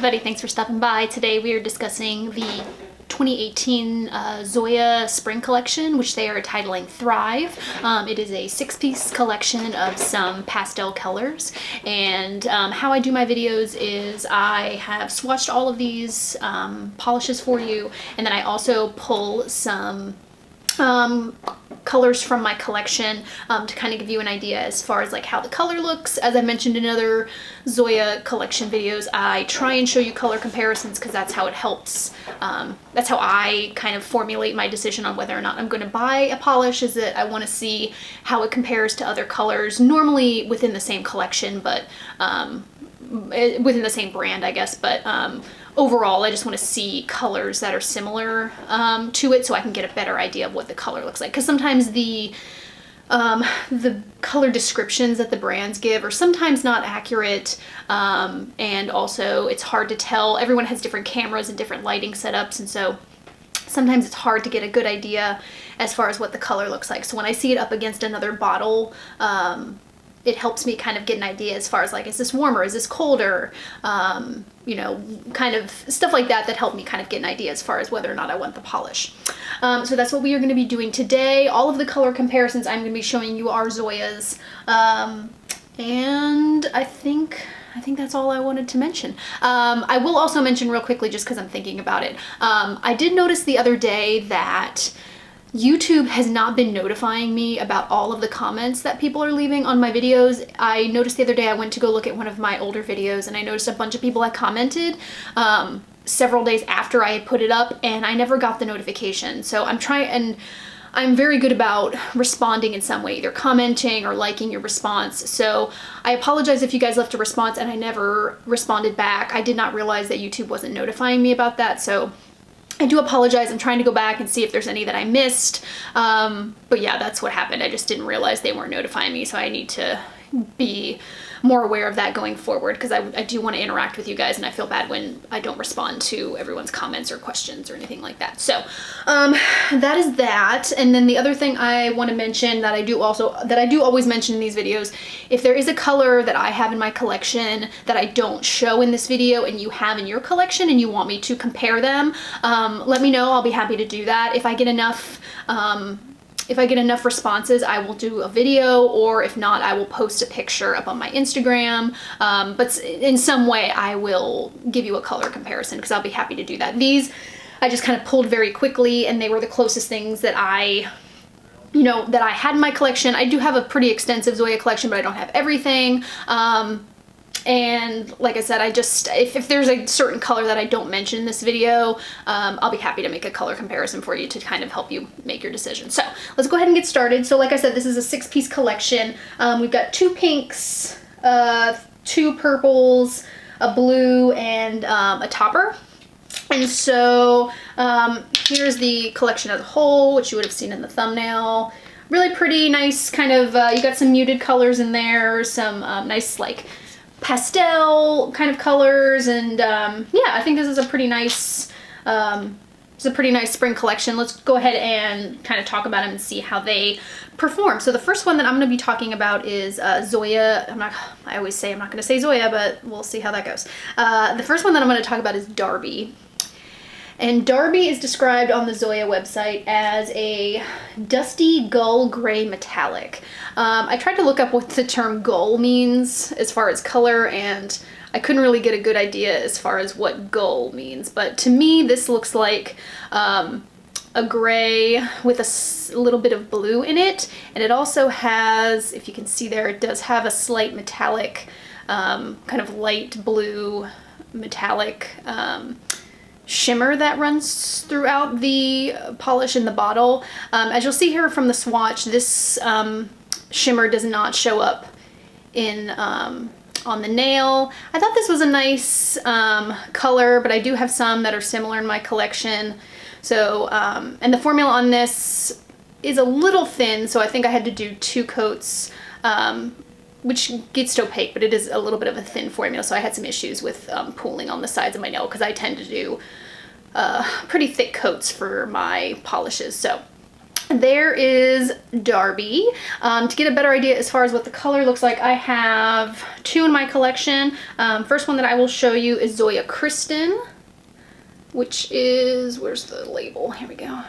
everybody, thanks for stopping by. Today we are discussing the 2018 Zoya spring collection, which they are titling Thrive. It is a 6-piece collection of some pastel colors, and how I do my videos is I have swatched all of these polishes for you, and then I also pull some colors from my collection to kind of give you an idea as far as like how the color looks. As I mentioned in other Zoya collection videos, I try and show you color comparisons because that's how it helps. That's how I kind of formulate my decision on whether or not I'm going to buy a polish, is that I want to see how it compares to other colors, normally within the same collection, but within the same brand, I guess, but overall, I just want to see colors that are similar to it so I can get a better idea of what the color looks like. Because sometimes the color descriptions that the brands give are sometimes not accurate, and also it's hard to tell. Everyone has different cameras and different lighting setups, and so sometimes it's hard to get a good idea as far as what the color looks like. So when I see it up against another bottle, it helps me kind of get an idea as far as like, is this warmer, is this colder, you know, kind of stuff like that that help me kind of get an idea as far as whether or not I want the polish. So that's what we are going to be doing today. All of the color comparisons I'm going to be showing you are Zoya's, and I think that's all I wanted to mention. I will also mention real quickly, just because I'm thinking about it, I did notice the other day that YouTube has not been notifying me about all of the comments that people are leaving on my videos. I noticed the other day I went to go look at one of my older videos and I noticed a bunch of people had commented several days after I had put it up, and I never got the notification. So I'm trying, and I'm very good about responding in some way, either commenting or liking your response. So I apologize if you guys left a response and I never responded back. I did not realize that YouTube wasn't notifying me about that, so I do apologize. I'm trying to go back and see if there's any that I missed. But yeah, that's what happened. I just didn't realize they weren't notifying me, so I need to be more aware of that going forward, because I do want to interact with you guys, and I feel bad when I don't respond to everyone's comments or questions or anything like that. So that is that. And then the other thing I want to mention that I do always mention in these videos, if there is a color that I have in my collection that I don't show in this video and you have in your collection and you want me to compare them, let me know. I'll be happy to do that. If I get enough responses, I will do a video, or if not, I will post a picture up on my Instagram. But in some way, I will give you a color comparison, because I'll be happy to do that. These I just kind of pulled very quickly, and they were the closest things that I had in my collection. I do have a pretty extensive Zoya collection, but I don't have everything. And like I said, if there's a certain color that I don't mention in this video, I'll be happy to make a color comparison for you to kind of help you make your decision. So let's go ahead and get started. So like I said, this is a 6-piece collection. We've got 2 pinks, 2 purples, a blue, and a topper. And so here's the collection as a whole, which you would have seen in the thumbnail. Really pretty, nice kind of, you got some muted colors in there, some nice like pastel kind of colors, and yeah, I think this is a pretty nice spring collection. Let's go ahead and kind of talk about them and see how they perform. So the first one that I'm going to be talking about is Zoya. I always say I'm not going to say Zoya, but we'll see how that goes. The first one that I'm going to talk about is Darby. And Darby is described on the Zoya website as a dusty gull gray metallic. I tried to look up what the term gull means as far as color, and I couldn't really get a good idea as far as what gull means. But to me, this looks like a gray with a little bit of blue in it. And it also has, if you can see there, it does have a slight metallic, kind of light blue metallic shimmer that runs throughout the polish in the bottle. As you'll see here from the swatch, this shimmer does not show up in on the nail. I thought this was a nice color, but I do have some that are similar in my collection. So and the formula on this is a little thin, so I think I had to do 2 coats, which gets opaque, but it is a little bit of a thin formula, so I had some issues with pooling on the sides of my nail, because I tend to do pretty thick coats for my polishes. So there is Darby. To get a better idea as far as what the color looks like, I have two in my collection. First one that I will show you is Zoya Kristen, which is, where's the label? Here we go.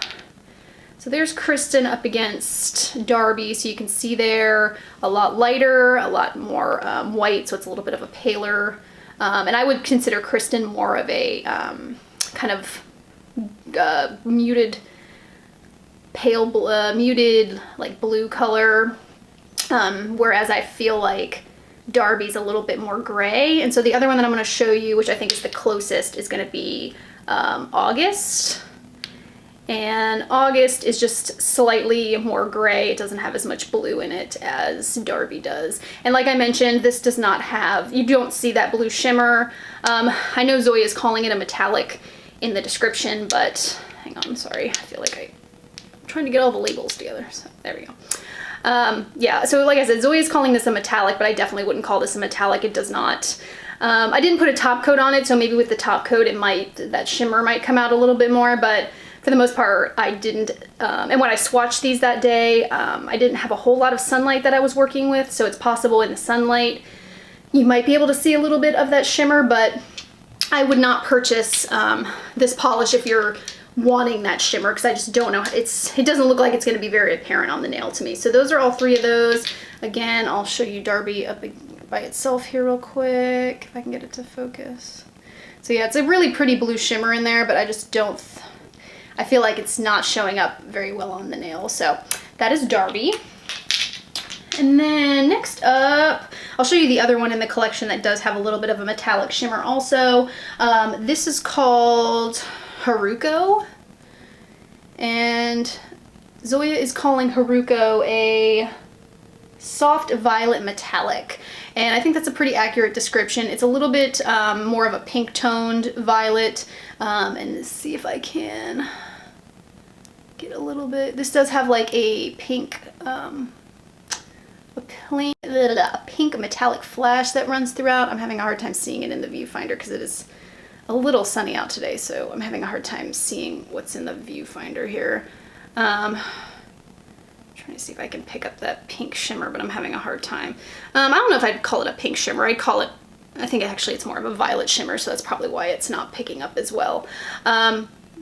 So there's Kristen up against Darby, so you can see there a lot lighter, a lot more white, so it's a little bit of a paler. And I would consider Kristen more of a kind of muted, pale, muted like blue color, whereas I feel like Darby's a little bit more gray. And so the other one that I'm going to show you, which I think is the closest, is going to be August. And August is just slightly more gray. It doesn't have as much blue in it as Darby does. And like I mentioned, this does not have, you don't see that blue shimmer. I know Zoya is calling it a metallic in the description, but hang on, sorry. I feel like I'm trying to get all the labels together. So there we go. Yeah, so like I said, Zoya is calling this a metallic, but I definitely wouldn't call this a metallic. It does not. I didn't put a top coat on it, so maybe with the top coat, that shimmer might come out a little bit more, but for the most part, I didn't, and when I swatched these that day, I didn't have a whole lot of sunlight that I was working with, so it's possible in the sunlight you might be able to see a little bit of that shimmer, but I would not purchase this polish if you're wanting that shimmer, because I just don't know, it doesn't look like it's going to be very apparent on the nail to me. So those are all three of those. Again, I'll show you Darby up by itself here real quick, if I can get it to focus. So yeah, it's a really pretty blue shimmer in there, but I just don't, I feel like it's not showing up very well on the nail. So that is Darby. And then next up, I'll show you the other one in the collection that does have a little bit of a metallic shimmer also. This is called Haruko. And Zoya is calling Haruko a soft violet metallic. And I think that's a pretty accurate description. It's a little bit more of a pink toned violet. And let's see if I can get a little bit. This does have like a pink, a pink metallic flash that runs throughout. I'm having a hard time seeing it in the viewfinder because it is a little sunny out today, so I'm having a hard time seeing what's in the viewfinder here. Trying to see if I can pick up that pink shimmer, but I'm having a hard time. I don't know if I'd call it a pink shimmer. I'd call it, I think actually it's more of a violet shimmer, so that's probably why it's not picking up as well.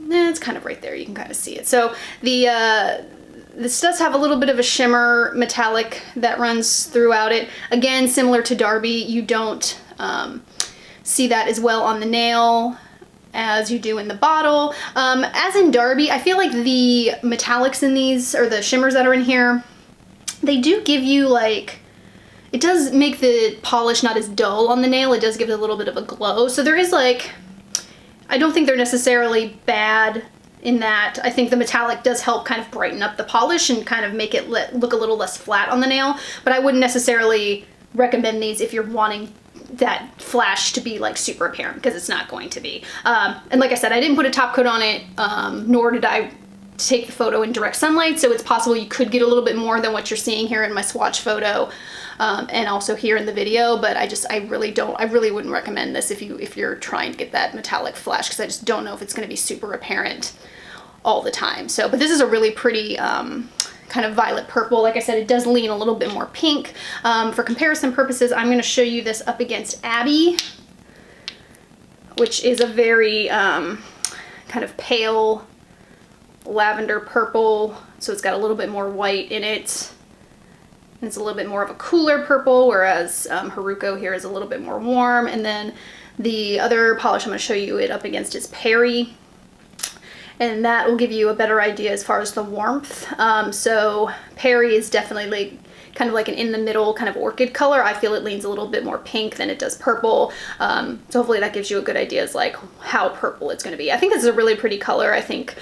It's kind of right there, you can kind of see it. So this does have a little bit of a shimmer metallic that runs throughout it. Again, similar to Darby, you don't see that as well on the nail as you do in the bottle. As in Darby, I feel like the metallics in these, or the shimmers that are in here, they do give you like, it does make the polish not as dull on the nail. It does give it a little bit of a glow. So there is like, I don't think they're necessarily bad in that. I think the metallic does help kind of brighten up the polish and kind of make it look a little less flat on the nail, but I wouldn't necessarily recommend these if you're wanting that flash to be like super apparent, because it's not going to be. And like I said, I didn't put a top coat on it, nor did I take the photo in direct sunlight, so it's possible you could get a little bit more than what you're seeing here in my swatch photo, and also here in the video, but I really wouldn't recommend this if you're trying to get that metallic flash, because I just don't know if it's going to be super apparent all the time. So, but this is a really pretty kind of violet purple. Like I said, it does lean a little bit more pink. For comparison purposes, I'm going to show you this up against Abby, which is a very kind of pale lavender purple. So it's got a little bit more white in it. And it's a little bit more of a cooler purple, whereas Haruko here is a little bit more warm. And then the other polish I'm going to show you it up against is Perrie. And that will give you a better idea as far as the warmth. So Perrie is definitely kind of like an in the middle kind of orchid color. I feel it leans a little bit more pink than it does purple. So hopefully that gives you a good idea as like how purple it's going to be. I think this is a really pretty color. I think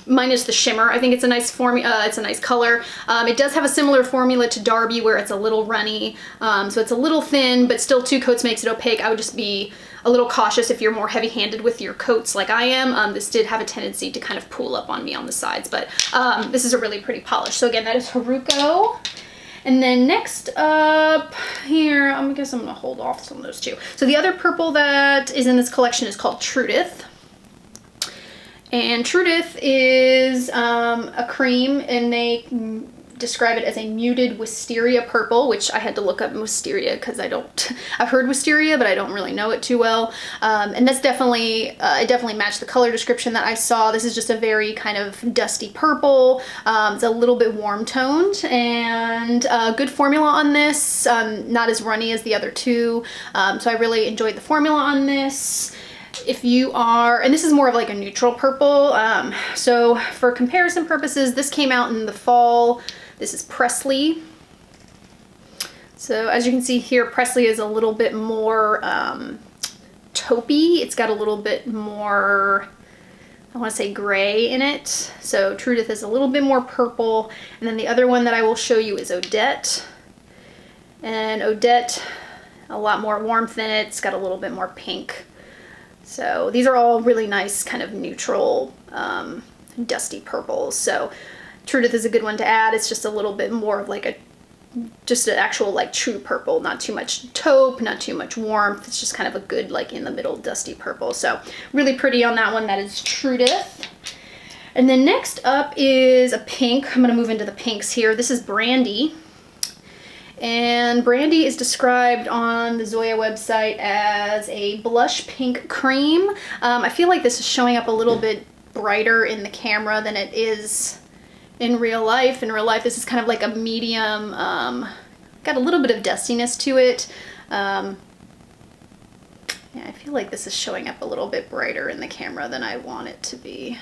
minus the shimmer, I think it's a nice it's a nice color. It does have a similar formula to Darby where it's a little runny. So it's a little thin, but still 2 coats makes it opaque. I would just be a little cautious if you're more heavy-handed with your coats like I am. This did have a tendency to kind of pool up on me on the sides, but this is a really pretty polish. So again, that is Haruko. And then next up here, I guess I'm gonna hold off some of those two. So the other purple that is in this collection is called Trudith. And Trudith is a cream, and they describe it as a muted wisteria purple, which I had to look up wisteria because I've heard wisteria, but I don't really know it too well. And that's definitely, it definitely matched the color description that I saw. This is just a very kind of dusty purple. It's a little bit warm toned, and good formula on this. Not as runny as the other two. So I really enjoyed the formula on this. If you are, and this is more of like a neutral purple. So for comparison purposes, this came out in the fall. This is Presley. So as you can see here, Presley is a little bit more taupey. It's got a little bit more, I want to say gray in it. So Trudith is a little bit more purple. And then the other one that I will show you is Odette. And Odette, a lot more warmth in it. It's got a little bit more pink. So these are all really nice kind of neutral, dusty purples. So Trudith is a good one to add. It's just a little bit more of like just an actual like true purple, not too much taupe, not too much warmth. It's just kind of a good like in the middle dusty purple. So really pretty on that one. That is Trudith. And then next up is a pink. I'm gonna move into the pinks here. This is Brandy. And Brandy is described on the Zoya website as a blush pink cream. I feel like this is showing up a little bit brighter in the camera than it is in real life. In real life, this is kind of like a medium, got a little bit of dustiness to it. Yeah, I feel like this is showing up a little bit brighter in the camera than I want it to be.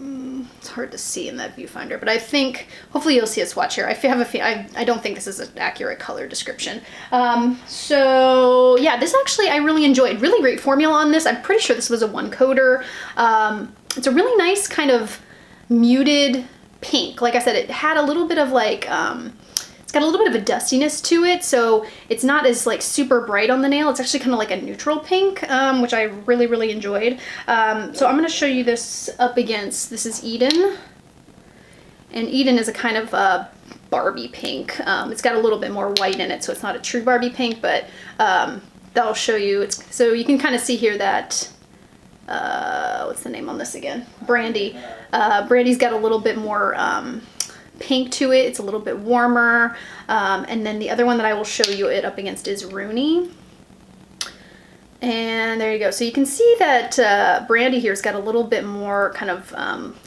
It's hard to see in that viewfinder, but I think hopefully you'll see a swatch here. I don't think this is an accurate color description. So yeah, this actually I really enjoyed. Really great formula on this. I'm pretty sure this was a one coater. It's a really nice kind of muted pink. Like I said, it had a little bit of like, it's got a little bit of a dustiness to it, so it's not as like super bright on the nail. It's actually kind of like a neutral pink, which I really, really enjoyed. So I'm gonna show you this up against, this is Eden. And Eden is a kind of Barbie pink. It's got a little bit more white in it, so it's not a true Barbie pink, but that'll show you. So you can kind of see here that, what's the name on this again? Brandy. Brandy's got a little bit more pink to it. It's a little bit warmer. And then the other one that I will show you it up against is Rooney. And there you go. So you can see that Brandy here's got a little bit more kind of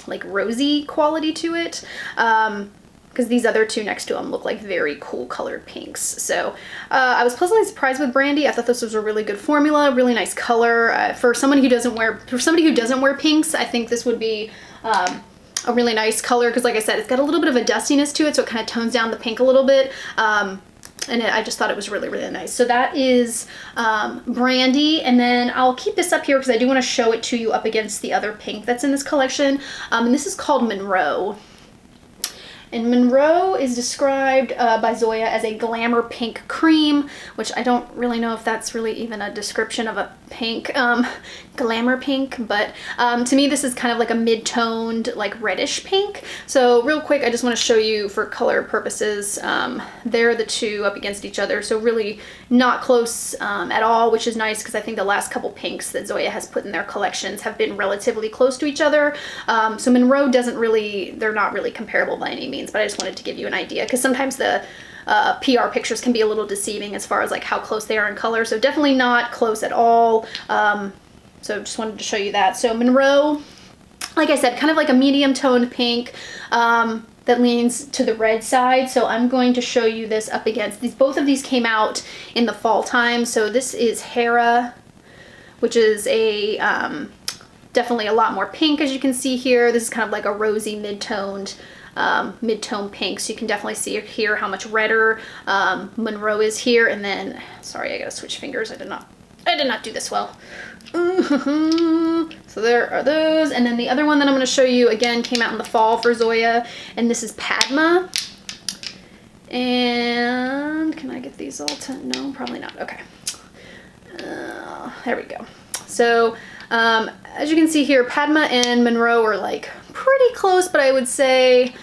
like rosy quality to it. Because these other two next to them look like very cool colored pinks. So I was pleasantly surprised with Brandy. I thought this was a really good formula, really nice color. For somebody who doesn't wear pinks, I think this would be a really nice color, because like I said, it's got a little bit of a dustiness to it, so it kind of tones down the pink a little bit. And I just thought it was really, really nice. So that is Brandy, and then I'll keep this up here because I do want to show it to you up against the other pink that's in this collection. And this is called Monroe. And Monroe is described by Zoya as a glamour pink cream, which I don't really know if that's really even a description of a pink, glamour pink, but to me this is kind of like a mid-toned, like reddish pink. So real quick, I just want to show you for color purposes, they're the two up against each other, so really not close at all, which is nice because I think the last couple pinks that Zoya has put in their collections have been relatively close to each other. So Monroe they're not really comparable by any means, but I just wanted to give you an idea because sometimes the PR pictures can be a little deceiving as far as like how close they are in color, so definitely not close at all. So just wanted to show you that. So Monroe, like I said, kind of like a medium toned pink that leans to the red side. So I'm going to show you this up against these. Both of these came out in the fall time. So this is Hera, which is a definitely a lot more pink, as you can see here. This is kind of like a rosy mid-toned mid-tone pink, so you can definitely see here how much redder Monroe is here. And then, sorry, I gotta switch fingers. I did not do this well. So there are those, and then the other one that I'm going to show you again came out in the fall for Zoya, and this is Padma. And can I get these all to, no, probably not. Okay, there we go. So as you can see here, Padma and Monroe are like pretty close, but I would say,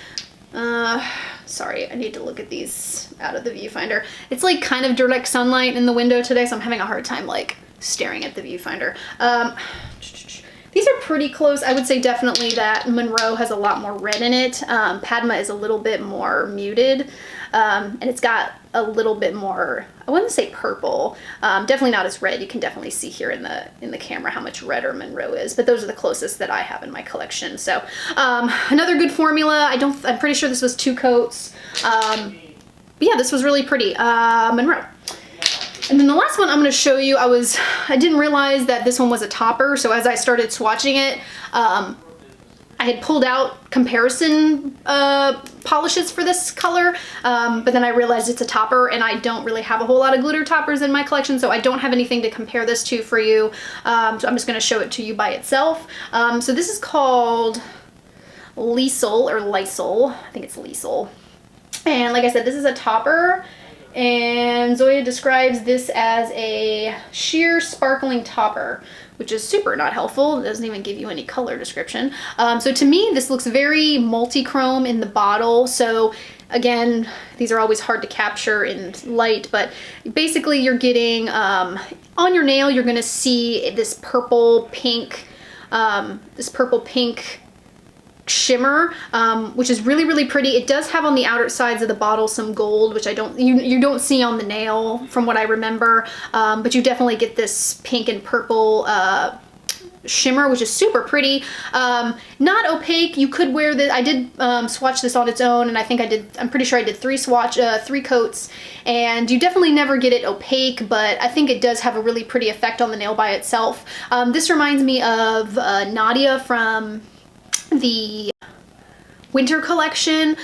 sorry, I need to look at these out of the viewfinder. It's like kind of direct sunlight in the window today, so I'm having a hard time like staring at the viewfinder. These are pretty close. I would say definitely that Monroe has a lot more red in it. Padma is a little bit more muted. And it's got a little bit more, I wouldn't say purple, definitely not as red. You can definitely see here in the camera how much redder Monroe is, but those are the closest that I have in my collection. So another good formula. I'm pretty sure this was 2 coats. But yeah, this was really pretty. Monroe. And then the last one I'm going to show you, I didn't realize that this one was a topper. So as I started swatching it, I had pulled out comparison polishes for this color, but then I realized it's a topper, and I don't really have a whole lot of glitter toppers in my collection, so I don't have anything to compare this to for you. So I'm just going to show it to you by itself. So this is called Liesel, or Liesel. I think it's Liesel. And like I said, this is a topper, and Zoya describes this as a sheer sparkling topper, which is super not helpful. It doesn't even give you any color description. So to me, this looks very multi-chrome in the bottle. So again, these are always hard to capture in light, but basically you're getting, on your nail, you're gonna see this purple pink shimmer, which is really, really pretty. It does have on the outer sides of the bottle some gold, which you don't see on the nail from what I remember, but you definitely get this pink and purple shimmer, which is super pretty. Not opaque. You could wear this. I did swatch this on its own, and I'm pretty sure I did 3 coats, and you definitely never get it opaque, but I think it does have a really pretty effect on the nail by itself. This reminds me of Nadia from the winter collection.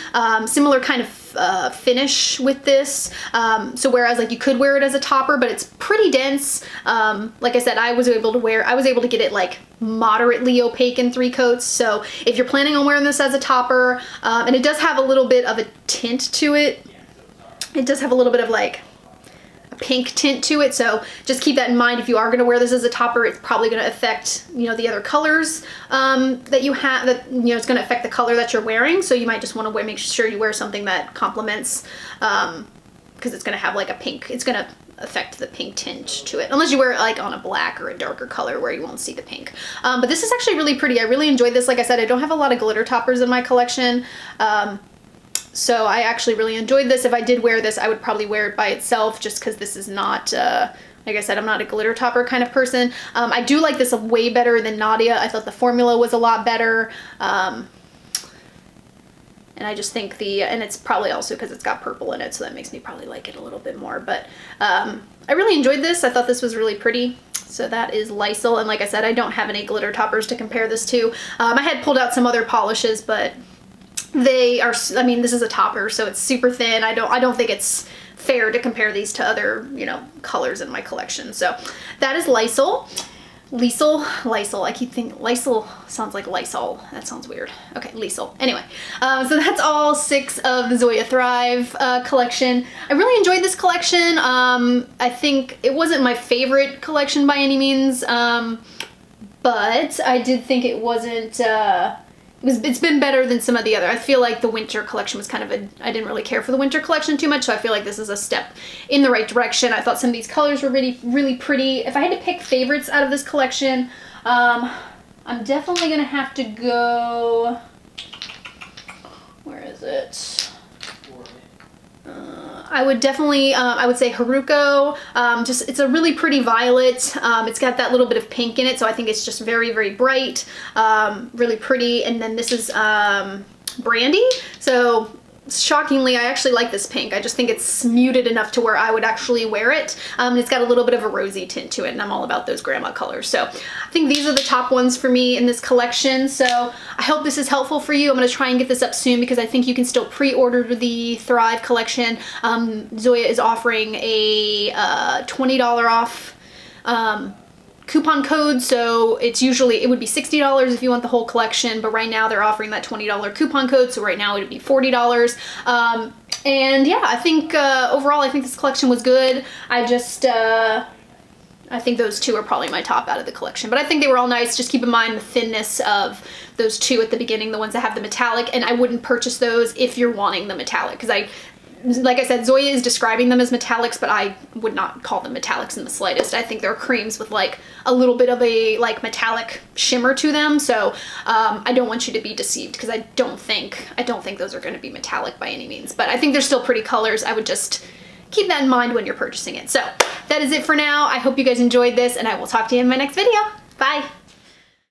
Similar kind of finish with this. So whereas like you could wear it as a topper, but it's pretty dense. Like I said, I was able to get it like moderately opaque in 3 coats. So if you're planning on wearing this as a topper, and it does have a little bit of a tint to it. It does have a little bit of like pink tint to it, so just keep that in mind. If you are going to wear this as a topper, it's probably going to affect, you know, the other colors that you have, that, you know, it's going to affect the color that you're wearing, so you might just want to make sure you wear something that complements, because it's going to have like a pink, it's going to affect the pink tinge to it, unless you wear it like on a black or a darker color where you won't see the pink. But this is actually really pretty. I really enjoyed this. Like I said, I don't have a lot of glitter toppers in my collection, so I actually really enjoyed this. If I did wear this, I would probably wear it by itself, just because this is not, like I said, I'm not a glitter topper kind of person. I do like this way better than Nadia. I thought the formula was a lot better. And I just think and it's probably also because it's got purple in it, so that makes me probably like it a little bit more. But I really enjoyed this. I thought this was really pretty. So that is Liesel. And like I said, I don't have any glitter toppers to compare this to. I had pulled out some other polishes, but they are, I mean, this is a topper, so it's super thin. I don't think it's fair to compare these to other, you know, colors in my collection. So that is Liesel. Liesel. I keep thinking Liesel sounds like Lysol. That sounds weird. Okay, Liesel. Anyway, so that's all 6 of the Zoya Thrive collection. I really enjoyed this collection. I think it wasn't my favorite collection by any means, but I did think it wasn't, it's been better than some of the other. I feel like the winter collection was kind of I didn't really care for the winter collection too much, so I feel like this is a step in the right direction. I thought some of these colors were really, really pretty. If I had to pick favorites out of this collection, I'm definitely gonna have to go, where is it? I would definitely, I would say Haruko. It's a really pretty violet. It's got that little bit of pink in it, so I think it's just very, very bright, really pretty. And then this is Brandy. So shockingly, I actually like this pink. I just think it's muted enough to where I would actually wear it. And it's got a little bit of a rosy tint to it, and I'm all about those grandma colors. So I think these are the top ones for me in this collection. So I hope this is helpful for you. I'm going to try and get this up soon, because I think you can still pre-order the Thrive collection. Zoya is offering a $20 off coupon code, so it would be $60 if you want the whole collection, but right now they're offering that $20 coupon code, so right now it would be $40. And yeah, I think overall I think this collection was good. I think those 2 are probably my top out of the collection, but I think they were all nice. Just keep in mind the thinness of those 2 at the beginning, the ones that have the metallic, and I wouldn't purchase those if you're wanting the metallic, because like I said, Zoya is describing them as metallics, but I would not call them metallics in the slightest. I think they're creams with like a little bit of a like metallic shimmer to them. So I don't want you to be deceived, because I don't think those are going to be metallic by any means. But I think they're still pretty colors. I would just keep that in mind when you're purchasing it. So that is it for now. I hope you guys enjoyed this, and I will talk to you in my next video. Bye.